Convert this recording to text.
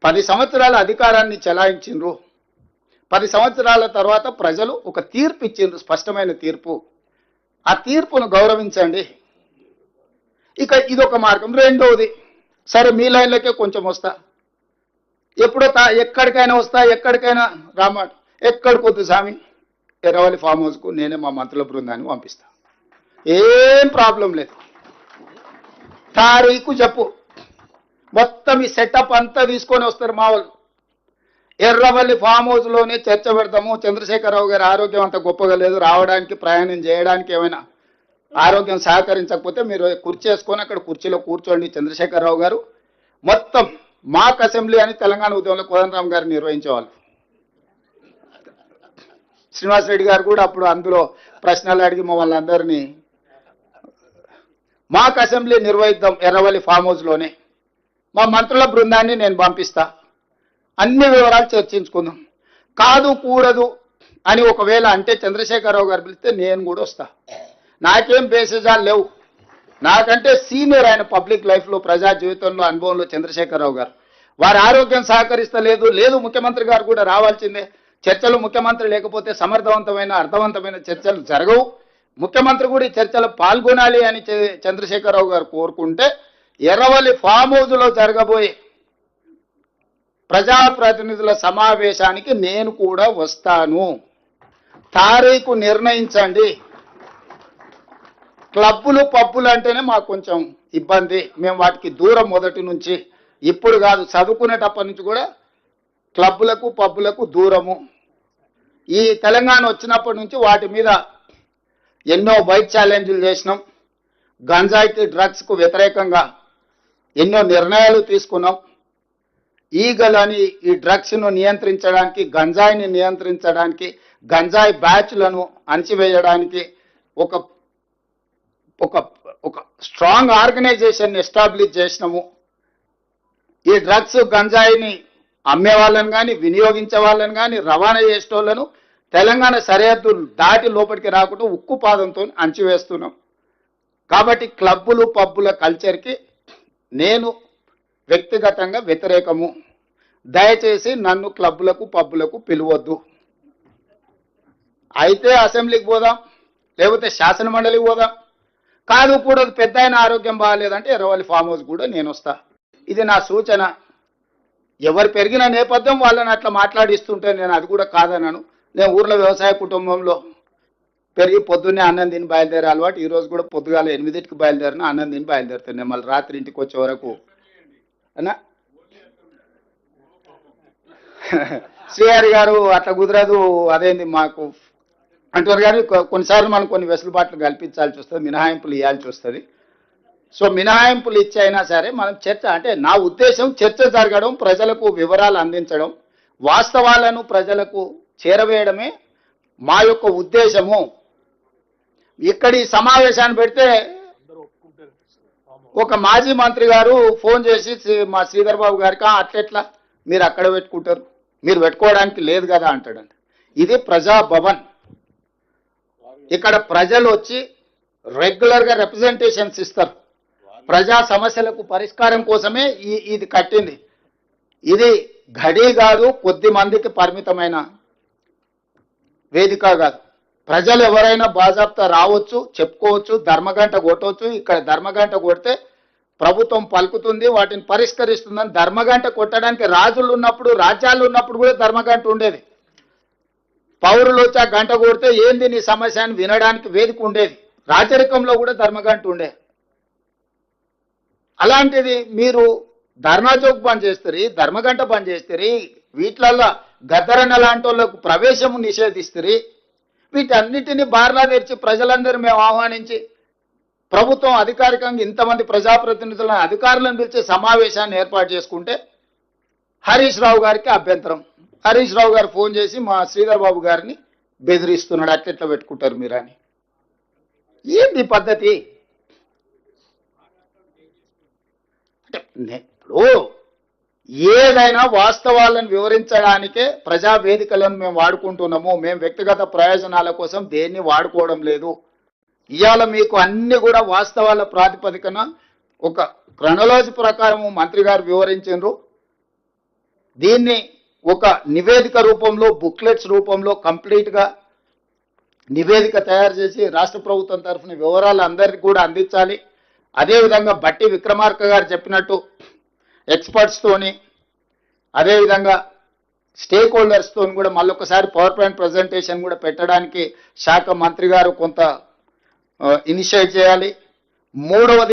10 సంవత్సరాల అధికారాన్ని చెలాయించిండ్రు. 10 సంవత్సరాల తర్వాత ప్రజలు ఒక తీర్పు ఇచ్చిండ్రు, స్పష్టమైన తీర్పు. ఆ తీర్పును గౌరవించండి. ఇక ఇదొక మార్గం. రెండవది, సరే మీ లైన్లకే కొంచెం వస్తా, ఎప్పుడో ఎక్కడికైనా వస్తా, ఎక్కడికైనా రామాట, ఎక్కడికొద్దు స్వామి, ఎర్రవల్లి ఫామ్ హౌస్కు నేనే మా మంత్రుల బృందాన్ని పంపిస్తా, ఏం ప్రాబ్లం లేదు. తారీఖు చెప్పు, మొత్తం ఈ సెటప్ అంతా తీసుకొని వస్తారు మా వాళ్ళు. ఎర్రవల్లి ఫామ్ హౌస్లోనే చర్చ పెడతాము. చంద్రశేఖరరావు గారి ఆరోగ్యం అంత గొప్పగా లేదు, రావడానికి ప్రయాణం చేయడానికి ఏమైనా ఆరోగ్యం సహకరించకపోతే మీరు కుర్చీ వేసుకొని అక్కడ కుర్చీలో కూర్చోండి చంద్రశేఖరరావు గారు. మొత్తం మాక్ అసెంబ్లీ అని తెలంగాణ ఉద్యమంలో కోదండరామ్ గారు నిర్వహించేవాళ్ళు. శ్రీనివాస్ రెడ్డి గారు కూడా అప్పుడు అందులో ప్రశ్నలు అడిగి మమ్మల్ని అందరినీ మాక్ అసెంబ్లీ నిర్వహిద్దాం ఎర్రవల్లి ఫామ్ హౌస్లోనే, మా మంత్రుల బృందాన్ని నేను పంపిస్తా, అన్ని వివరాలు చర్చించుకుందాం. కాదు కూడదు అని ఒకవేళ అంటే చంద్రశేఖరరావు గారు పిలిస్తే నేను కూడా వస్తా, నాకేం బేసిజాలు లేవు. నాకంటే సీనియర్ ఆయన పబ్లిక్ లైఫ్లో, ప్రజా జీవితంలో, అనుభవంలో చంద్రశేఖరరావు గారు. వారి ఆరోగ్యం సహకరిస్తలేదు, లేదు ముఖ్యమంత్రి గారు కూడా రావాల్సిందే. చర్చలు ముఖ్యమంత్రి లేకపోతే సమర్థవంతమైన అర్థవంతమైన చర్చలు జరగవు. ముఖ్యమంత్రి కూడా ఈ చర్చలు పాల్గొనాలి అని చంద్రశేఖరరావు గారు కోరుకుంటే ఎర్రవల్లి ఫామ్ హౌస్లో జరగబోయే ప్రజాప్రతినిధుల సమావేశానికి నేను కూడా వస్తాను. తారీఖు నిర్ణయించండి. క్లబ్బులు పబ్బులు అంటేనే మాకు కొంచెం ఇబ్బంది, మేము వాటికి దూరం మొదటి నుంచి, ఇప్పుడు కాదు చదువుకునేటప్పటి నుంచి కూడా క్లబ్బులకు పబ్బులకు దూరము. ఈ తెలంగాణ వచ్చినప్పటి నుంచి వాటి మీద ఎన్నో బైక్ ఛాలెంజ్లు చేసినాం, గంజాయికి డ్రగ్స్కు వ్యతిరేకంగా ఎన్నో నిర్ణయాలు తీసుకున్నాం. ఈగలని ఈ డ్రగ్స్ను నియంత్రించడానికి, గంజాయిని నియంత్రించడానికి, గంజాయి బ్యాచ్లను అణచివేయడానికి ఒక ఒక ఒక స్ట్రాంగ్ ఆర్గనైజేషన్ ఎస్టాబ్లిష్ చేసినాము. ఈ డ్రగ్స్ గంజాయిని అమ్మే వాళ్ళని కానీ, వినియోగించే వాళ్ళని కానీ, రవాణా చేసేటోళ్లను తెలంగాణ సరిహద్దులు దాటి లోపలికి రాకుండా ఉక్కు పాదంతో అణచివేస్తున్నాం. కాబట్టి క్లబ్బులు పబ్బుల కల్చర్కి నేను వ్యక్తిగతంగా వ్యతిరేకము. దయచేసి నన్ను క్లబ్బులకు పబ్బులకు పిలవద్దు. అయితే అసెంబ్లీకి పోదాం, లేకపోతే శాసన మండలికి పోదాం. కాదు కూడా పెద్ద ఆయన ఆరోగ్యం బాగాలేదంటే ఎర్రవల్లి ఫామ్ హౌస్ కూడా నేను వస్తా. ఇది నా సూచన. ఎవరు పెరిగిన నేపథ్యం వాళ్ళని అట్లా మాట్లాడిస్తుంటే నేను అది కూడా కాదన్నాను. నేను ఊర్లో వ్యవసాయ కుటుంబంలో పెరిగి పొద్దున్నే అన్నం తిని బయలుదేరే అలవాటు. ఈరోజు కూడా పొద్దుగాల 8కి బయలుదేరిన అన్నం తిని బయలుదేరుతాను నేను, మళ్ళీ రాత్రి ఇంటికి వచ్చే వరకు అన్నా. శ్రీహరి గారు అట్లా కుదరదు, అదేంది మాకు అంటారు. కానీ కొన్నిసార్లు మనం కొన్ని వెసులుబాట్లు కల్పించాల్సి వస్తుంది, మినహాయింపులు ఇవ్వాల్సి వస్తుంది. సో మినహాయింపులు ఇచ్చి అయినా సరే మనం చర్చ, అంటే నా ఉద్దేశం చర్చ జరగడం, ప్రజలకు వివరాలు అందించడం, వాస్తవాలను ప్రజలకు చేరవేయడమే మా యొక్క ఉద్దేశము. ఇక్కడ ఈ సమావేశాన్ని పెడితే ఒక మాజీ మంత్రి గారు ఫోన్ చేసి మా శ్రీధర్ బాబు గారికి, అట్లెట్లా మీరు అక్కడ పెట్టుకుంటారు, మీరు పెట్టుకోవడానికి లేదు కదా అంటాడండి. ఇది ప్రజాభవన్. ఇక్కడ ప్రజలు వచ్చి రెగ్యులర్గా రిప్రజెంటేషన్స్ ఇస్తారు. ప్రజా సమస్యలకు పరిష్కారం కోసమే ఇది కట్టింది. ఇది ఘడి కాదు, కొద్ది మందికి పరిమితమైన వేదిక కాదు. ప్రజలు ఎవరైనా బాజాప్తా రావచ్చు, చెప్పుకోవచ్చు, ధర్మగంట కొట్టవచ్చు. ఇక్కడ ధర్మగంట కొడితే ప్రభుత్వం పలుకుతుంది, వాటిని పరిష్కరిస్తుందని. ధర్మగంట కొట్టడానికి రాజులు ఉన్నప్పుడు, రాజ్యాలు ఉన్నప్పుడు కూడా ధర్మగంట ఉండేది. పౌరులు వచ్చి ఆ గంట కొడితే ఏంది నీ సమస్య అని వినడానికి వేదిక ఉండేది. రాజరికంలో కూడా ధర్మగంట ఉండేది. అలాంటిది మీరు ధర్నా చౌక్ బంద్ చేస్తారు, ధర్మగంట బంద్ చేస్తారు, వీటిలల్లో గద్దరన్న లాంటి వాళ్ళకు ప్రవేశము నిషేధిస్తారు. వీటన్నిటిని బార్లా తెరిచి ప్రజలందరూ మేము ఆహ్వానించి ప్రభుత్వం అధికారికంగా ఇంతమంది ప్రజాప్రతినిధులను, అధికారులను పిలిచే సమావేశాన్ని ఏర్పాటు చేసుకుంటే హరీష్ రావు గారికి అభ్యంతరం. హరీష్ రావు గారు ఫోన్ చేసి మా శ్రీధర్ బాబు గారిని బెదిరిస్తున్నాడు, అట్లెట్లా పెట్టుకుంటారు మీరు అని. ఏంటి పద్ధతి? ఇప్పుడు ఏదైనా వాస్తవాలను వివరించడానికే ప్రజా వేదికలను మేము వాడుకుంటున్నాము. మేము వ్యక్తిగత ప్రయోజనాల కోసం దేన్ని వాడుకోవడం లేదు. ఇవాళ మీకు అన్ని కూడా వాస్తవాల ప్రాతిపదికన ఒక క్రొనాలజీ ప్రకారం మంత్రి గారు వివరించారు. దీన్ని ఒక నివేదిక రూపంలో బుక్లెట్స్ రూపంలో కంప్లీట్గా నివేదిక తయారు చేసి రాష్ట్ర ప్రభుత్వం తరఫున వివరాలు అందరికీ కూడా అందించాలి. అదేవిధంగా బట్టి విక్రమార్క గారు చెప్పినట్టు ఎక్స్పర్ట్స్తోని అదేవిధంగా స్టేక్ హోల్డర్స్తో కూడా మళ్ళొకసారి పవర్ పాయింట్ ప్రజెంటేషన్ కూడా పెట్టడానికి శాఖ మంత్రి గారు కొంత ఇనిషియేట్ చేయాలి. మూడవది